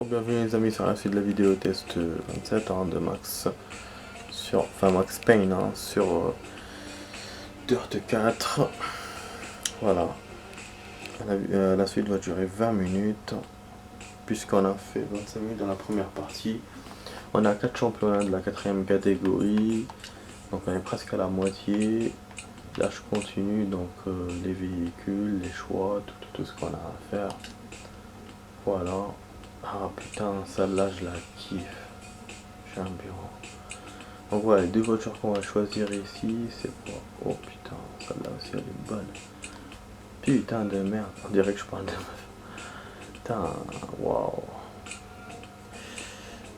Bienvenue les amis sur la suite de la vidéo test 27 de Max Max Payne sur Dirt 4. Voilà, la suite va durer 20 minutes puisqu'on a fait 25 minutes dans la première partie. On a 4 championnats de la 4ème catégorie, donc on est presque à la moitié. Là je continue, donc les véhicules, les choix, tout ce qu'on a à faire. Voilà. Ah putain, celle-là je la kiffe. J'aime bien. Donc voilà, les deux voitures qu'on va choisir ici, c'est quoi? Oh putain, celle-là aussi elle est bonne. Putain de merde, on dirait que je parle de meuf. Putain, waouh.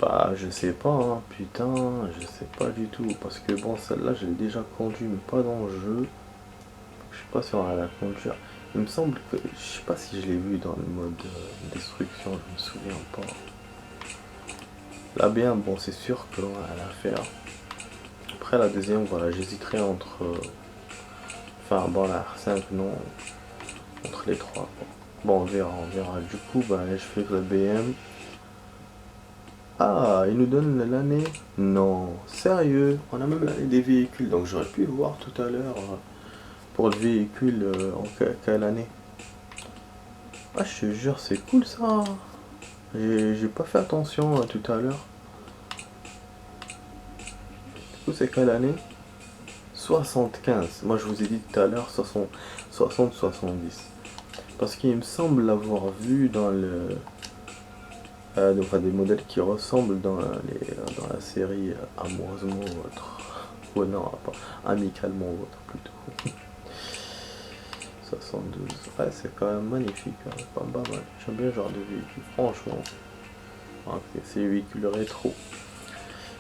Bah je sais pas, hein, putain, je sais pas du tout. Parce que bon, celle-là je l'ai déjà conduite, mais pas dans le jeu. Je sais pas si on va la conduire. Il me semble que, je sais pas si je l'ai vu dans le mode destruction, je me souviens pas. Là bien, bon c'est sûr qu'on a à faire. Après la deuxième, voilà, j'hésiterai entre... enfin bon la R5 non, entre les trois quoi. Bon on verra. Du coup bah je fais le BM. Ah, il nous donne l'année. Non, sérieux, on a même l'année des véhicules, donc j'aurais pu voir tout à l'heure pour le véhicule en quelle année. Ah je te jure c'est cool ça. J'ai pas fait attention tout à l'heure. Du coup c'est quelle année? 75. Moi je vous ai dit tout à l'heure 60-70. Parce qu'il me semble l'avoir vu dans le... enfin des modèles qui ressemblent dans la série Amoureusement Votre. Ou non, pas Amicalement Votre plutôt. 72. Ouais, c'est quand même magnifique, hein. Pas mal. J'aime bien ce genre de véhicule, franchement. Ok, c'est les véhicules rétro.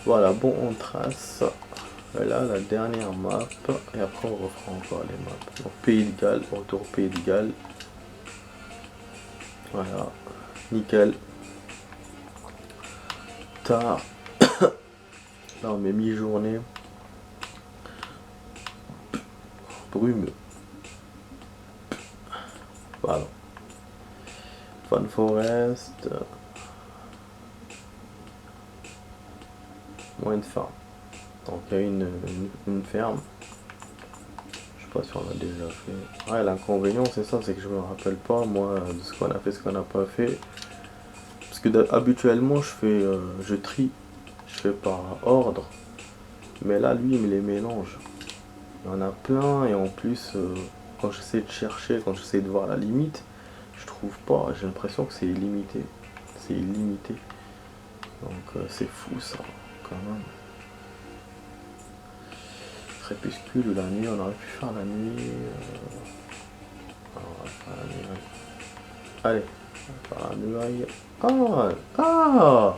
Voilà, bon, on trace. Là, la dernière map. Et après, on refera encore les maps. Donc, Pays de Galles, retour Pays de Galles. Voilà, nickel. Tard. Là, on met mi-journée. Brume. Voilà. Fun Forest. Moins de ferme. Donc il y a une ferme. Je sais pas si on a déjà fait. Ouais, l'inconvénient c'est ça, c'est que je me rappelle pas moi de ce qu'on a fait, ce qu'on n'a pas fait. Parce que habituellement je trie, je fais par ordre. Mais là lui il me les mélange. Il y en a plein et en plus quand j'essaie de chercher, quand j'essaie de voir la limite, je trouve pas. J'ai l'impression que c'est illimité. C'est illimité. Donc c'est fou ça quand même. Crépuscule ou la nuit, on aurait pu faire la nuit. On va faire la nuit. Allez, on va faire la nuit. Ah,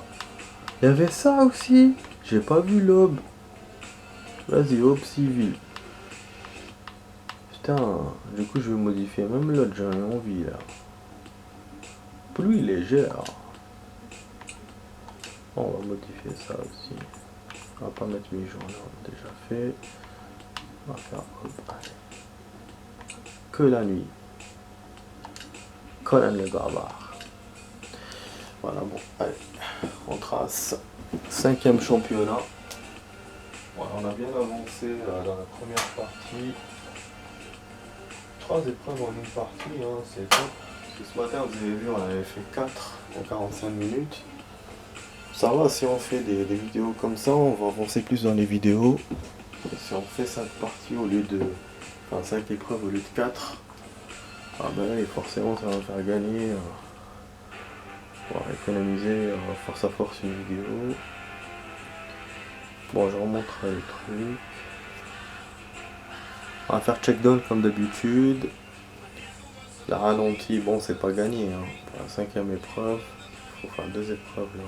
il y avait ça aussi. J'ai pas vu l'aube. Vas-y, aube civile. Putain, du coup je vais modifier même l'autre, j'en ai envie là. Pluie légère. On va modifier ça aussi. On va pas mettre mi-journée, on a déjà fait. On va faire hop, allez. Que la nuit. Conan le barbare. Voilà, bon, allez, on trace. 5e championnat. Voilà, on a bien avancé dans la première partie. 3 épreuves en une partie, hein, c'est top. Parce que ce matin, vous avez vu, on avait fait 4 en 45 minutes. Ça va, si on fait des vidéos comme ça, on va avancer plus dans les vidéos. Et si on fait 5 parties au lieu de... Enfin, 5 épreuves au lieu de 4, ah ben forcément ça va me faire gagner. On va économiser force à force une vidéo. Bon, je remonterai les trucs. On va faire check down comme d'habitude. La ralentie, bon c'est pas gagné. Hein. Pour la 5e épreuve, il faut faire 2 épreuves là.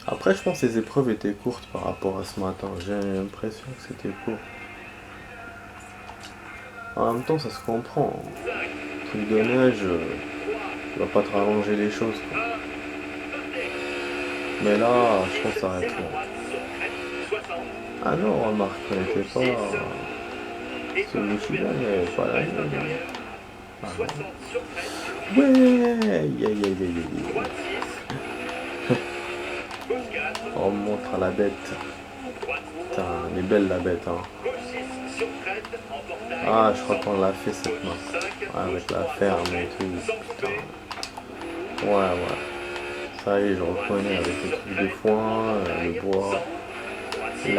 Après je pense que les épreuves étaient courtes par rapport à ce matin. J'ai l'impression que c'était court. En même temps ça se comprend. Truc de neige, tu vas pas te rallonger les choses quoi. Mais là, je pense que ça va être long. Ah non, remarque, on n'était pas... Ce Michigan, il n'y avait pas la nuit. Ah, ouais, remontre à la bête. Putain, elle est belle la bête, hein. Ah, je crois qu'on l'a fait cette main. Ouais, avec la ferme et tout. Putain. Ouais. Ça y est, je reconnais avec le truc de foin, le bois. Les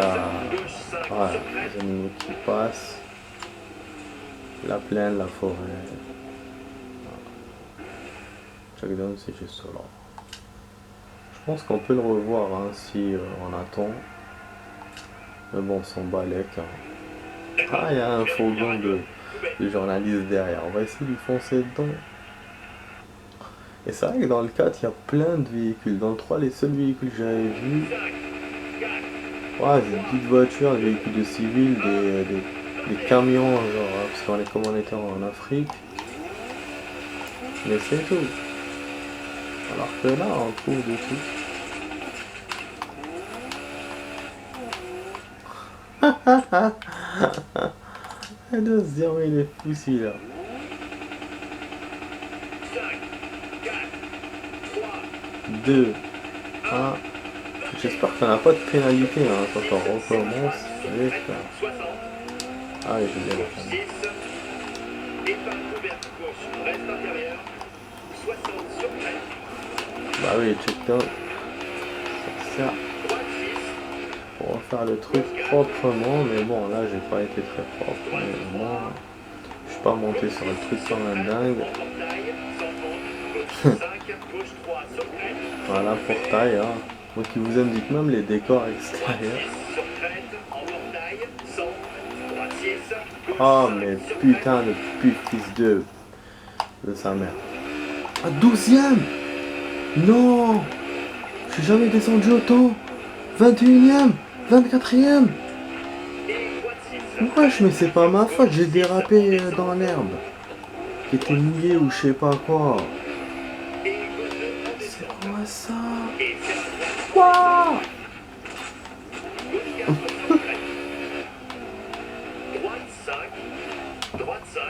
animaux qui passent. La plaine, la forêt. Checkdown, c'est juste là. Je pense qu'on peut le revoir hein, si on attend. Mais bon, son balèque. Hein. Ah, il y a un fourgon de journaliste derrière. On va essayer de lui foncer dedans. Et c'est vrai que dans le 4, il y a plein de véhicules. Dans le 3, les seuls véhicules que j'avais vus, c'est des petites voitures, des véhicules de civils, des camions, genre, parce qu'on est comme on était en Afrique. Mais c'est tout. Alors que là, on trouve de tout. Elle doit se dire, mais il est fou celui-là. 2, 1. J'espère qu'on n'a pas de pénalité hein, quand on recommence. Ah, j'ai bien fait. Bah oui, checkdown. Ça sert pour refaire le truc proprement, mais bon, là j'ai pas été très propre. Mais moi, je suis pas monté sur le truc comme un dingue. Voilà, portail, hein. Moi qui vous aime, dites même les décors extérieurs. Oh, mais putain de fils de sa mère. Ah, 12e. Non, je suis jamais descendu autant. 21e, 24e. Wesh, mais c'est pas ma faute, j'ai dérapé dans l'herbe. Qui était mouillé ou je sais pas quoi. C'est quoi ça? Quoi?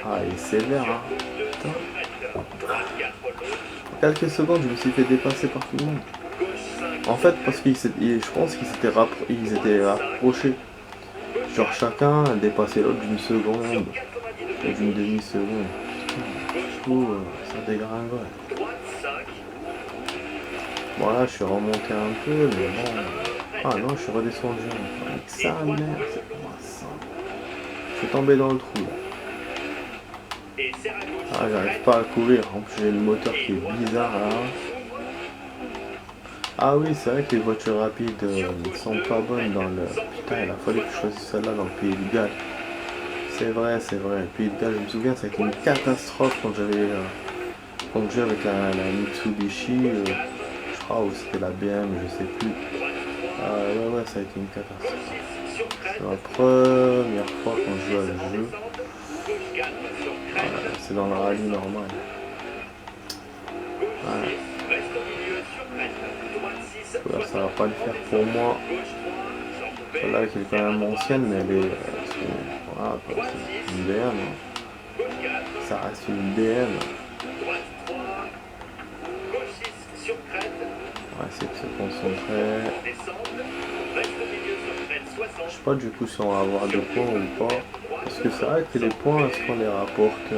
Ah, il est sévère, hein. Putain. En quelques secondes, je me suis fait dépasser par tout le monde. En fait, parce que je pense qu'ils étaient rapprochés. Genre chacun a dépassé l'autre d'une seconde et d'une demi-seconde. Du coup, ça dégringole. Bon là, je suis remonté un peu, mais bon. Ah non, je suis redescendu. Avec sa mère, c'est quoi ça? Je suis tombé dans le trou. Ah, j'arrive pas à courir. En plus, j'ai le moteur qui est bizarre là. Ah oui, c'est vrai que les voitures rapides sont pas bonnes dans le... Putain, il a fallu que je choisisse celle-là dans le Pays de Galles. C'est vrai. Le Pays de Galles, je me souviens, ça a été une catastrophe quand j'avais... quand je jouais avec la Mitsubishi, je crois, ou c'était la BM, je sais plus. Ouais, ça a été une catastrophe. C'est ma première fois quand je joue à le jeu. C'est dans le rallye normal. Ouais. Là, ça va pas le faire pour moi. Celle-là qui est quand même ancienne, mais elle est... voilà, c'est une BM. Hein. Ça reste une BM. On va essayer de se concentrer. Je sais pas du coup si on va avoir des points ou pas. Parce que c'est vrai que les points, est-ce qu'on les rapporte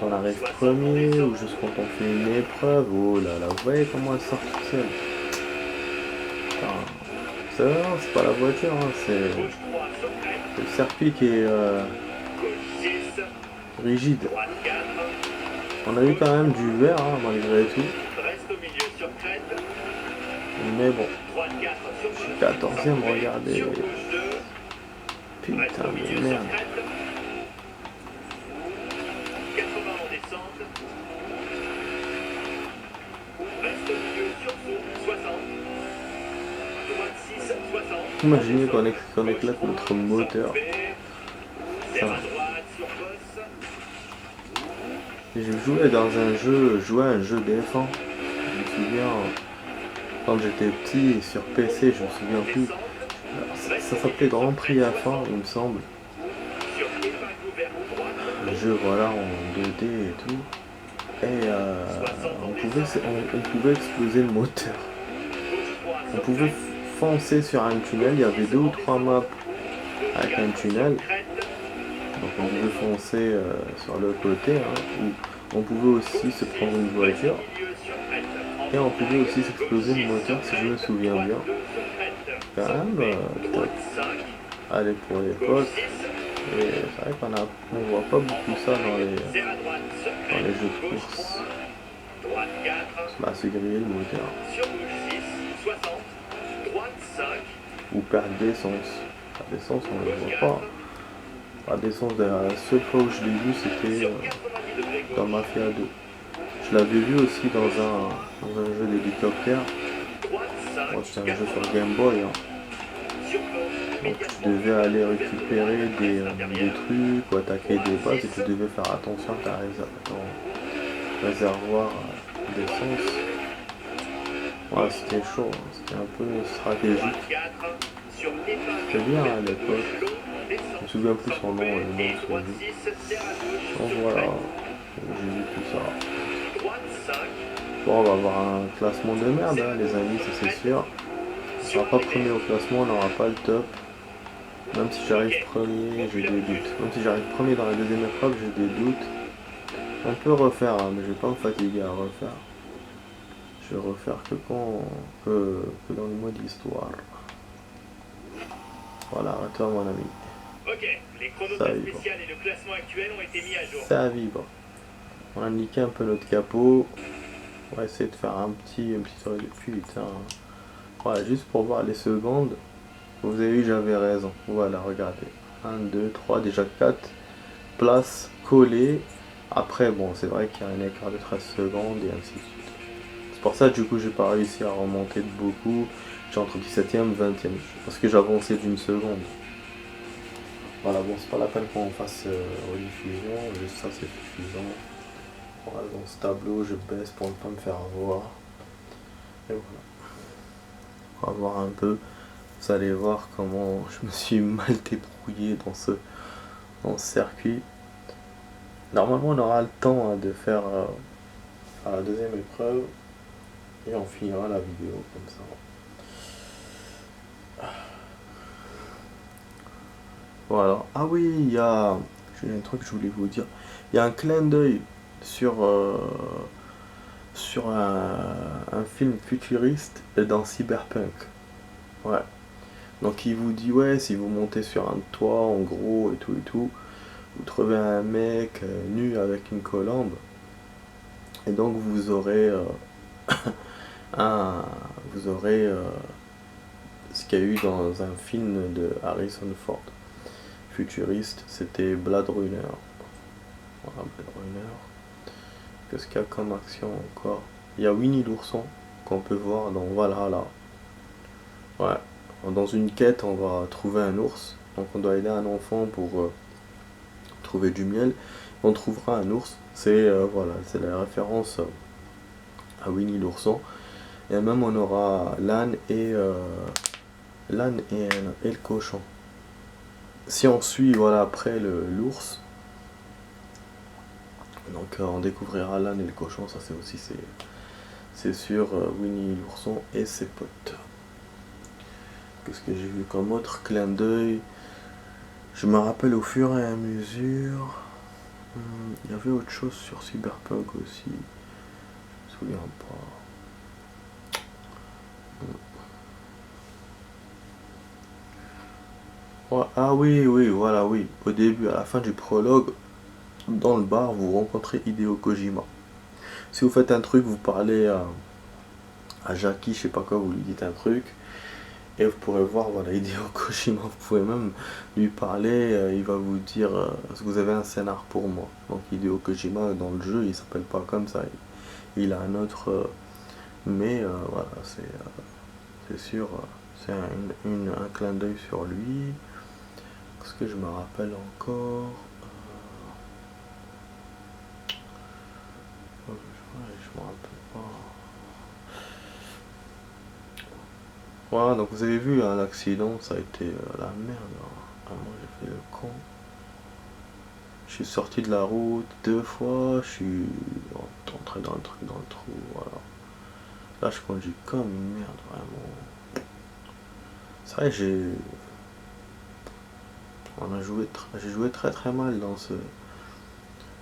quand on arrive premier ou juste quand on fait une épreuve? Oh là là, vous voyez comment elle sort toute seule. C'est pas la voiture, hein, c'est le circuit qui est rigide. On a eu quand même du vert hein, malgré tout. Mais bon, je suis 14e, regardez. Putain de merde. Imaginez qu'on éclate notre moteur. J'ai joué dans un jeu, à un jeu défense. Je me souviens, quand j'étais petit sur PC, je me souviens plus. Ça s'appelait Grand Prix F1, il me semble. Le jeu, voilà, en 2D et tout. Et on pouvait exploser le moteur. On pouvait foncer sur un tunnel. Il y avait 2 ou 3 maps avec un tunnel. Donc on pouvait foncer sur le côté, hein, ou on pouvait aussi se prendre une voiture. Et on pouvait aussi s'exploser le moteur si je me souviens bien. Quand même, top. Allez, pour l'époque. Et c'est vrai qu'on voit pas beaucoup ça dans les jeux de course. Bah, se griller le moteur. Ou perdre d'essence. La d'essence, on le voit pas. La d'essence, la seule fois où je l'ai vu, c'était dans Mafia 2. Je l'avais vu aussi dans un jeu d'hélicoptère. Bon, c'était un jeu sur Game Boy. Hein. Donc tu devais aller récupérer des trucs ou attaquer des bases et tu devais faire attention à ton réservoir d'essence. Ouais, c'était chaud, hein. C'était un peu stratégique. C'était bien à l'époque. Je me souviens plus son nom, le nom de ce jeu. Donc voilà, j'ai vu tout ça. Bon, on va avoir un classement de merde, hein, les amis, ça c'est sûr. On sera pas premier au classement, on n'aura pas le top. Même si j'arrive premier, j'ai des doutes. Même si j'arrive premier dans la deuxième épreuve, j'ai des doutes. On peut refaire, hein, mais je vais pas me fatiguer à refaire. Je vais refaire que dans le mode histoire. Voilà, à toi mon ami. Ok, les chronotes spéciales et le classement actuel ont été mis à jour. Ça vibre. On a niqué un peu notre capot. On va essayer de faire un petit soleil de putain. Voilà, juste pour voir les secondes. Vous avez vu, j'avais raison. Voilà, regardez. 1, 2, 3, déjà 4 places collées. Après, bon, c'est vrai qu'il y a un écart de 13 secondes et ainsi de suite. C'est pour ça, du coup, j'ai pas réussi à remonter de beaucoup. J'ai entre 17ème et 20ème. Parce que j'ai avancé d'une seconde. Voilà, bon, c'est pas la peine qu'on fasse rediffusion. Juste ça, c'est suffisant. Voilà, dans ce tableau, je baisse pour ne pas me faire voir. Et voilà. On va voir un peu. Vous allez voir comment je me suis mal débrouillé dans ce circuit. Normalement, on aura le temps, hein, de faire la deuxième épreuve. Et on finira la vidéo comme ça. Voilà. Ah oui, j'ai un truc que je voulais vous dire. Il y a un clin d'œil sur un film futuriste dans Cyberpunk. Ouais. Donc il vous dit, ouais, si vous montez sur un toit en gros et tout, vous trouvez un mec nu avec une colombe. Et donc vous aurez ce qu'il y a eu dans un film de Harrison Ford. Futuriste, c'était Blade Runner. Voilà, Blade Runner. Qu'est-ce qu'il y a comme action encore? Il y a Winnie l'ourson qu'on peut voir dans Valhalla. Ouais. Dans une quête, on va trouver un ours. Donc on doit aider un enfant pour trouver du miel. On trouvera un ours. C'est voilà, c'est la référence à Winnie l'ourson. Et même on aura l'âne et le cochon. Si on suit, voilà, après l'ours, donc on découvrira l'âne et le cochon. Ça c'est aussi c'est sur Winnie l'ourson et ses potes. Qu'est-ce que j'ai vu comme autre clin d'œil? Je me rappelle au fur et à mesure. Il y avait autre chose sur Cyberpunk aussi. Je me souviens pas. Ouais, ah oui, voilà, oui. Au début, à la fin du prologue, dans le bar, vous rencontrez Hideo Kojima. Si vous faites un truc, vous parlez à Jackie, je sais pas quoi, vous lui dites un truc. Et vous pourrez voir, voilà, Hideo Kojima, vous pouvez même lui parler, il va vous dire est-ce que vous avez un scénar pour moi. Donc Hideo Kojima, dans le jeu, il s'appelle pas comme ça. Il a un autre... mais voilà, c'est sûr, c'est un clin d'œil sur lui. Est-ce que je me rappelle encore je me rappelle pas. Voilà, donc vous avez vu, hein, l'accident, ça a été la merde. Ah, moi j'ai fait le con. Je suis sorti de la route 2 fois, je suis entré dans le trou, voilà. Là je conduis comme une merde, vraiment. C'est vrai, j'ai joué très très mal dans ce.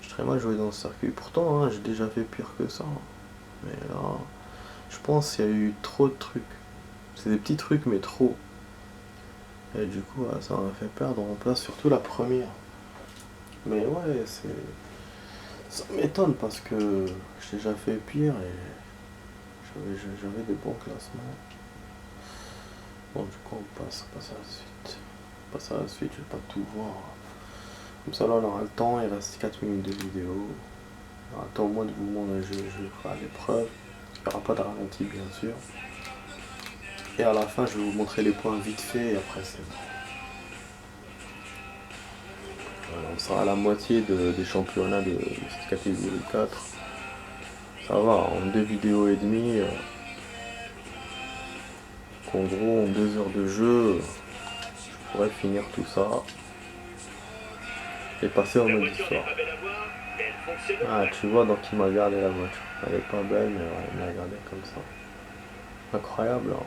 J'ai très mal joué dans ce circuit. Pourtant, hein, j'ai déjà fait pire que ça. Mais là, je pense qu'il y a eu trop de trucs. C'est des petits trucs, mais trop. Et du coup, ça m'a fait perdre en place, surtout la première. Mais ouais, ça m'étonne parce que j'ai déjà fait pire et j'avais des bons classements. Bon, du coup, on passe à la suite. On passe à la suite, je vais pas tout voir. Comme ça, là, on aura le temps, il reste 4 minutes de vidéo. On aura le temps au moins de vous montrer, je ferai l'épreuve. Il n'y aura pas de ralenti, bien sûr. Et à la fin, je vais vous montrer les points vite fait et après, c'est bon. Voilà, on sera à la moitié des championnats de cette catégorie 4. Ça va, en 2 vidéos et demie. En gros, en 2 heures de jeu, je pourrais finir tout ça. Et passer au mode histoire. Ah, tu vois donc il m'a gardé la voiture. Elle est pas belle, mais ouais, il m'a gardé comme ça. Incroyable, hein.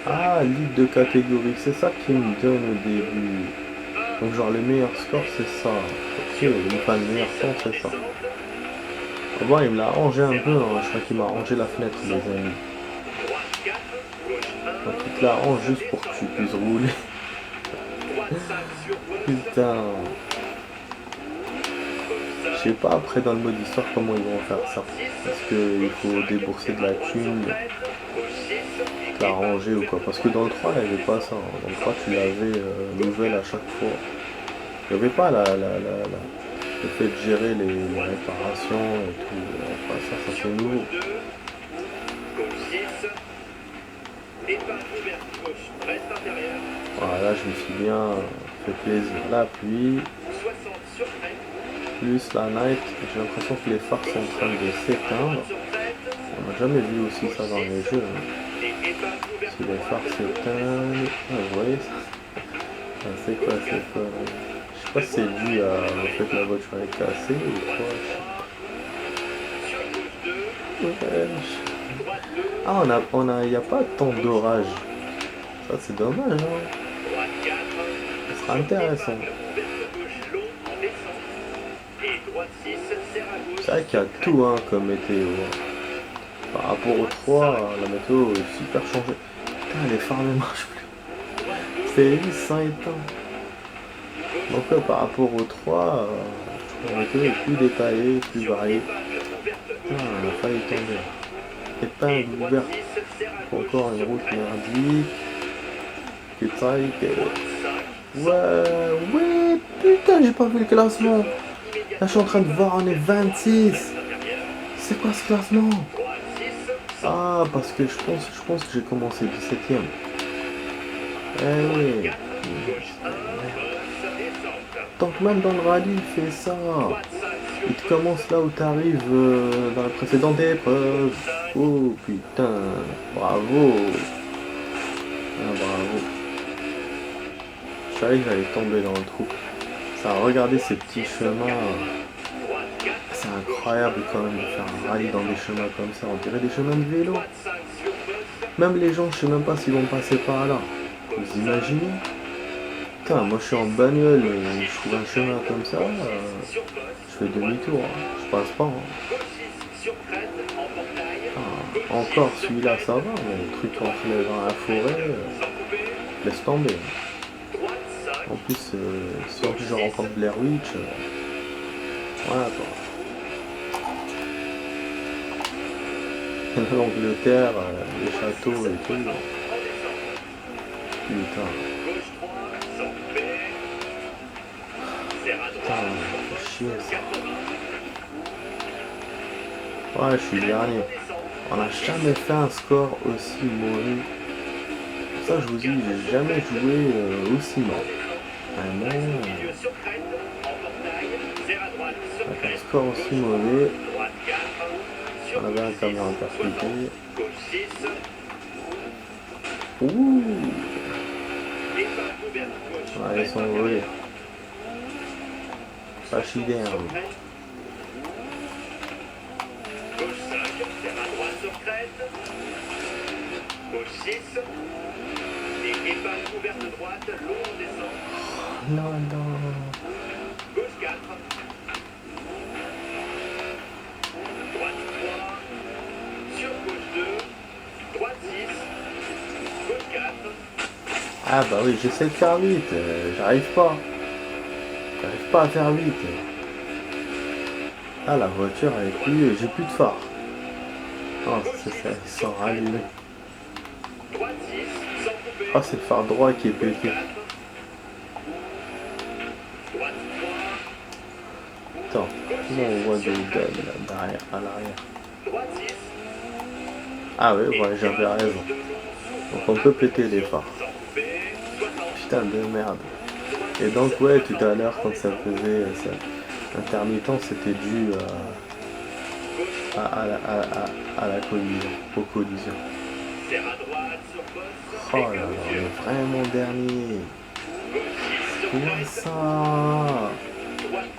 Ah, ligue de catégorie, c'est ça qui me donne au début. Donc genre le meilleur score c'est ça. Ok, enfin le meilleur temps c'est ça. Bon, il me l'a rangé un peu, hein. Je crois qu'il m'a rangé la fenêtre, les amis. Donc il te la range juste pour que tu puisses rouler. Putain. Je sais pas après dans le mode histoire comment ils vont faire ça. Parce qu'il faut débourser de la thune, la ranger ou quoi. Parce que dans le 3 il n'y avait pas ça. Dans le 3 tu l'avais nouvelle à chaque fois. Il n'y avait pas le fait de gérer les réparations et tout. Enfin, ça c'est nouveau. Voilà, je me suis bien fait plaisir. La pluie, plus la night, j'ai l'impression que les phares sont en train de s'éteindre. On n'a jamais vu aussi ça dans les jeux. Hein. Si les phares s'éteignent, vous voyez ça, c'est quoi, Je sais pas si c'est dû au fait que la voiture est cassée ou quoi. Ouais, ah, il n'y a pas tant d'orage. Ça c'est dommage, hein. Ça sera intéressant. C'est vrai qu'il y a tout hein, comme météo. Par rapport au 3, la météo est super changée. Putain, les phares ne marchent plus. C'est lisse sans éteindre. Donc là, par rapport au 3, la météo est plus détaillée, plus variée. Putain, on a failli tomber. Épingle ouverte. Encore une route merdique. Putain, ouais, putain, j'ai pas vu le classement. Là, je suis en train de voir, on est 26. C'est quoi ce classement? Ah, parce que je pense que j'ai commencé 17ème. Eh oui. Donc même dans le rallye, il fait ça. Il te commence là où tu arrives dans la précédente épreuve. Oh putain, bravo. Ah, bravo. Je savais que j'allais tomber dans le trou. Ça, regardez ces petits chemins. C'est incroyable quand même de faire un rallye dans des chemins comme ça. On dirait des chemins de vélo. Même les gens, je sais même pas s'ils vont passer par là. Vous imaginez? Putain, moi je suis en bagnole et je trouve un chemin comme ça. Je fais demi-tour. Hein. Je passe pas. Hein. Ah, encore celui-là, ça va. Mais le truc entre dans la forêt, laisse tomber. En plus, si en plus je rencontre Blair Witch, voilà quoi. L'Angleterre, les châteaux et tout. Putain. Putain, c'est chier ça. Ouais, je suis le dernier. On n'a jamais fait un score aussi mauvais. Ça, je vous dis, j'ai jamais joué aussi mal. Vraiment. Avec un score aussi mauvais. On avait un camion interprété. Ouh. Ouais, ils sont volés. Pachyderme. Épingle ouverte de droite, long en descente. Non, non. Gauche 4. Droite 3. Sur gauche 2. Droite 6. Gauche 4. Ah bah oui, j'essaie de faire vite, j'arrive pas. J'arrive pas à faire vite. Ah, la voiture elle est plus... J'ai plus de phare. Oh, c'est ça, ils sont rallumés. Droite 6. Sans couper. Oh, c'est le phare droit qui est pété. Droite 3. Attends, comment on voit des dalles là, derrière, à l'arrière? Droite 6. Ah oui, ouais, j'avais raison. Donc on peut péter les phares. Sans couper. 60. Putain de merde. Et donc ouais, tout à l'heure quand ça faisait ça, intermittent, c'était dû à la collision, aux collisions. Serre à droite sur poste. Oh là là, on est vraiment dernier. Comment ça?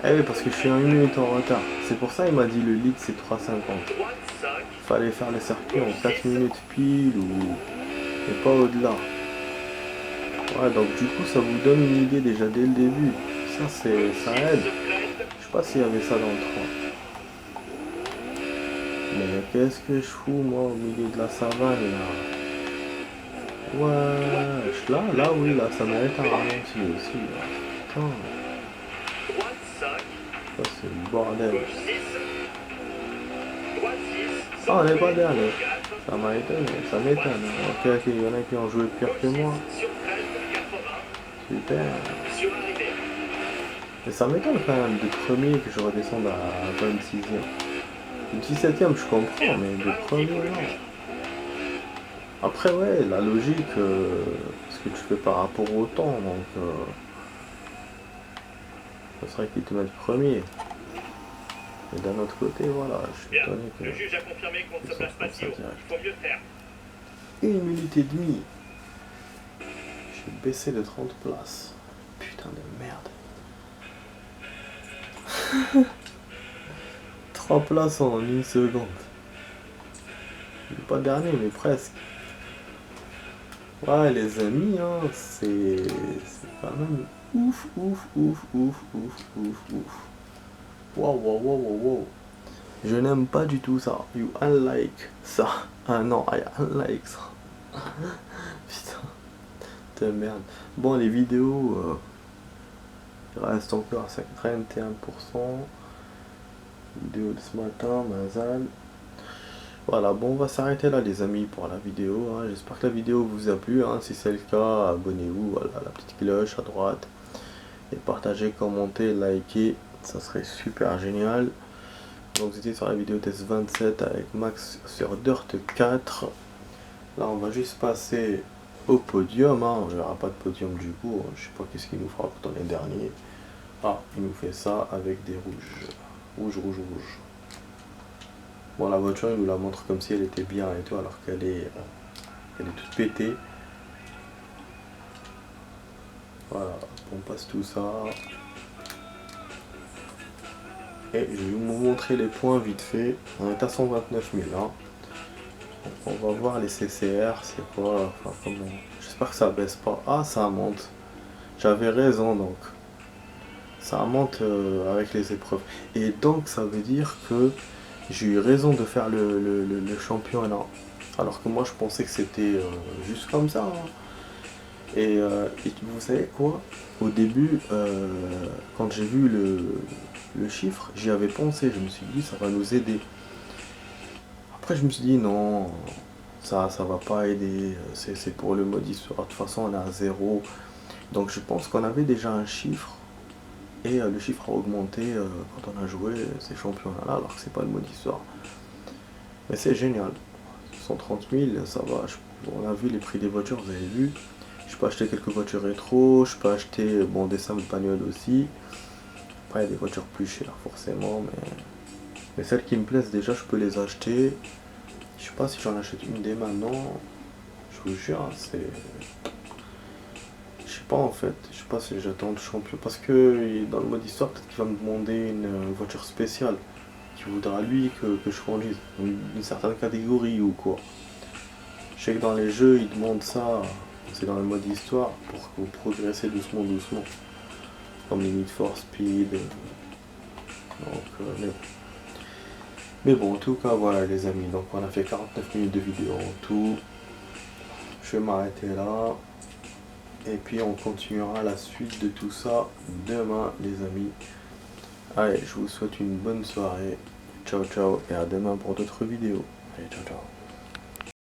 Eh oui, parce que je suis en 1 minute en retard. C'est pour ça il m'a dit le lead c'est 3,50. Droite 5. Fallait faire le circuit en 4 minutes pile ou... et pas au-delà. Ouais, donc du coup ça vous donne une idée déjà dès le début. Ça aide. Je sais pas s'il y avait ça dans le 3. Mais qu'est-ce que je fous moi au milieu de la savane là? Ouais, là oui, là ça mérite un ralenti aussi. Là. Putain, Droite 5. ça c'est le bordel. Gauche 6. Droite 6. Ah, on n'est pas dernier. Ça m'a étonné, ça m'étonne. Ok, il y en a qui ont joué pire que moi. Sur 13. 80. Super. Sur arrivée. Et ça m'étonne quand même de premier que je redescende à 26e. Le 17e je comprends, mais de premier non. Après ouais, la logique, ce que tu fais par rapport au temps, donc ça serait qu'ils te mettent premier. Et d'un autre côté, voilà, je suis Bien. étonné que... Le juge a confirmé qu'on ne se place pas si haut. Il faut mieux faire. 1 minute et demie. J'ai baissé de 30 places. Putain de merde. 3 places en 1 seconde. Pas dernier, mais presque. Ouais, les amis, hein, c'est quand même ouf. Wow. Je n'aime pas du tout ça. You unlike ça. Ah non, I unlike ça. Putain de merde. Bon, les vidéos, il reste encore à 31%. Vidéo de ce matin, Mazal. Voilà, bon, on va s'arrêter là les amis pour la vidéo, hein. J'espère que la vidéo vous a plu, hein. Si c'est le cas, abonnez-vous, voilà, la petite cloche à droite. Et partagez, commentez, likez, ça serait super génial. Donc c'était sur la vidéo test 27 avec Max sur Dirt 4. Là on va juste passer au podium, hein. On verra pas de podium du coup, je sais pas qu'est-ce qu'il nous fera quand on est dernier. Ah, il nous fait ça avec des rouges. Rouge. Bon, la voiture, il nous la montre comme si elle était bien et tout, alors qu'elle est toute pétée. Voilà, on passe tout ça. Et je vais vous montrer les points vite fait. On est à 129 000, hein. Donc, on va voir les CCR, c'est quoi, enfin comment... J'espère que ça baisse pas. Ah, ça monte. J'avais raison, donc. Ça monte avec les épreuves. Et donc, ça veut dire que j'ai eu raison de faire le championnat. Alors que moi je pensais que c'était juste comme ça. Hein. Et vous savez quoi? Au début, quand j'ai vu le chiffre, j'y avais pensé. Je me suis dit ça va nous aider. Après je me suis dit non, ça va pas aider. C'est pour le mode histoire. De toute façon on est à 0. Donc je pense qu'on avait déjà un chiffre. Et le chiffre a augmenté quand on a joué ces championnats-là, alors que c'est pas le mode histoire. Mais c'est génial. 130 000, ça va. On a vu les prix des voitures, vous avez vu. Je peux acheter quelques voitures rétro, je peux acheter bon, des simples bagnoles aussi. Après, il y a des voitures plus chères, forcément, mais celles qui me plaisent déjà, je peux les acheter. Je sais pas si j'en achète une dès maintenant. Je vous jure, c'est... Je sais pas en fait, je sais pas si j'attends le champion, parce que dans le mode histoire, peut-être qu'il va me demander une voiture spéciale, qui voudra lui que je conduise, une certaine catégorie ou quoi. Je sais que dans les jeux, il demande ça, une c'est dans le mode histoire pour que vous progressez doucement, comme les Need for Speed. Donc, mais bon, en tout cas, voilà les amis, donc on a fait 49 minutes de vidéo en tout. Je vais m'arrêter là. Et puis on continuera la suite de tout ça demain les amis. Allez, je vous souhaite une bonne soirée. Ciao ciao et à demain pour d'autres vidéos. Allez, ciao ciao.